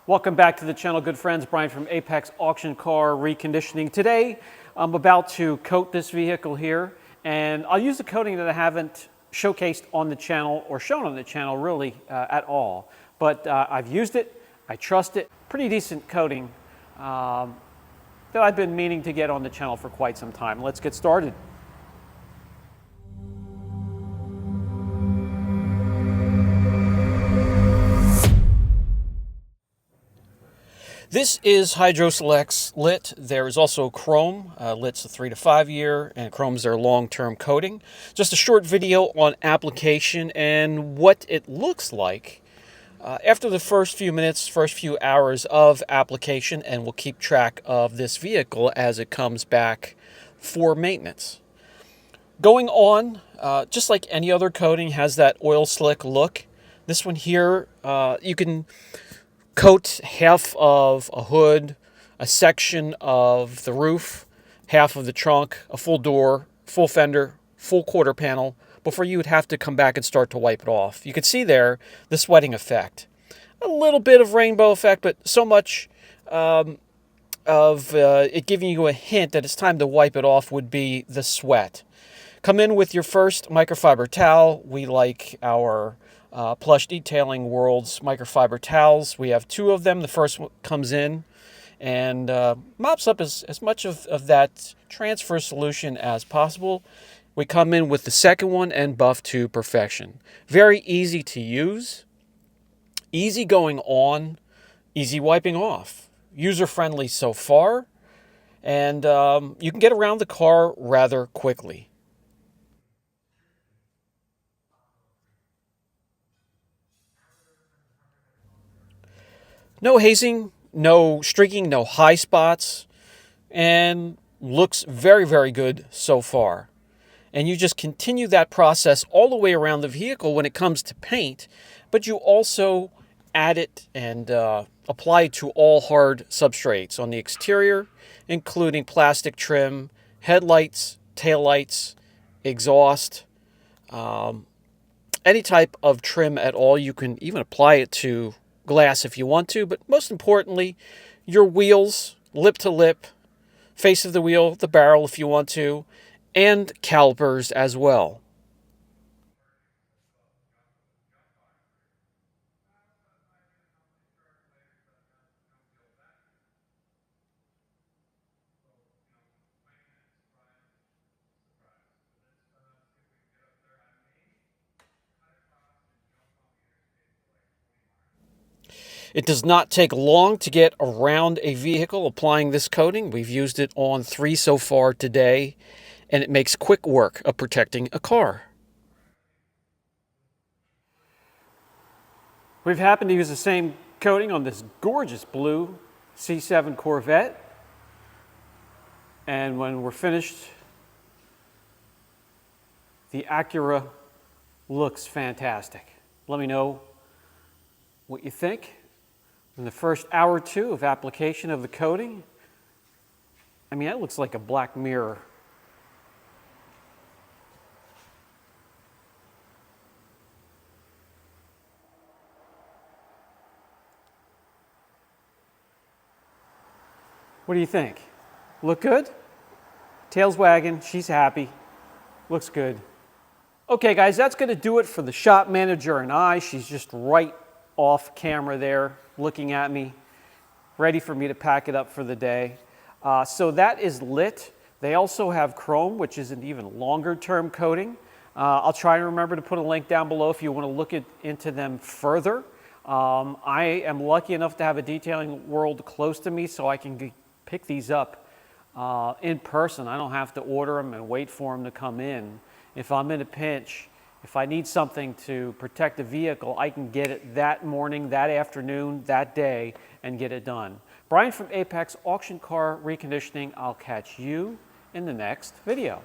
Welcome back to the channel, good friends. Brian from Apex Auction Car Reconditioning. Today, I'm about to coat this vehicle here, and I'll use a coating that I haven't showcased on the channel or shown on the channel really at all. But I've used it, I trust it. Pretty decent coating that I've been meaning to get on the channel for quite some time. Let's get started. This is Hydrosilex LIT. There is also Chrome. LIT's a 3 to 5 year, and Chrome's their long-term coating. Just a short video on application and what it looks like after the first few minutes, first few hours of application, and we'll keep track of this vehicle as it comes back for maintenance. Going on, just like any other coating, has that oil slick look. This one here, you can coat half of a hood, a section of the roof, half of the trunk, a full door, full fender, full quarter panel before you would have to come back and start to wipe it off. You can see there the sweating effect. A little bit of rainbow effect, but so much of it giving you a hint that it's time to wipe it off would be the sweat. Come in with your first microfiber towel. We like our Plush Detailing World's microfiber towels. We have 2 of them. The first one comes in and mops up as much of that transfer solution as possible. We come in with the second one and buff to perfection. Very easy to use, easy going on, easy wiping off. User-friendly so far, and you can get around the car rather quickly. No hazing, no streaking, no high spots, and looks very, very good so far. And you just continue that process all the way around the vehicle when it comes to paint, but you also add it and apply it to all hard substrates on the exterior, including plastic trim, headlights, taillights, exhaust, any type of trim at all. You can even apply it to glass if you want to, but most importantly, your wheels, lip to lip, face of the wheel, the barrel if you want to, and calipers as well. It does not take long to get around a vehicle applying this coating. We've used it on 3 so far today, and it makes quick work of protecting a car. We've happened to use the same coating on this gorgeous blue C7 Corvette. And when we're finished, the Acura looks fantastic. Let me know what you think. In the first hour or 2 of application of the coating, I mean, that looks like a black mirror. What do you think? Look good? Tail's wagging, she's happy, looks good. Okay guys, that's gonna do it for the shop manager and I. She's just right off camera there, looking at me, ready for me to pack it up for the day. So that is LIT. They also have Chrome, which is an even longer term coating. I'll try and remember to put a link down below if you want to look into them further. I am lucky enough to have a detailing world close to me, so I can pick these up in person. I don't have to order them and wait for them to come in. If I'm in a pinch, if I need something to protect the vehicle, I can get it that morning, that afternoon, that day, and get it done. Brian from Apex Auction Car Reconditioning. I'll catch you in the next video.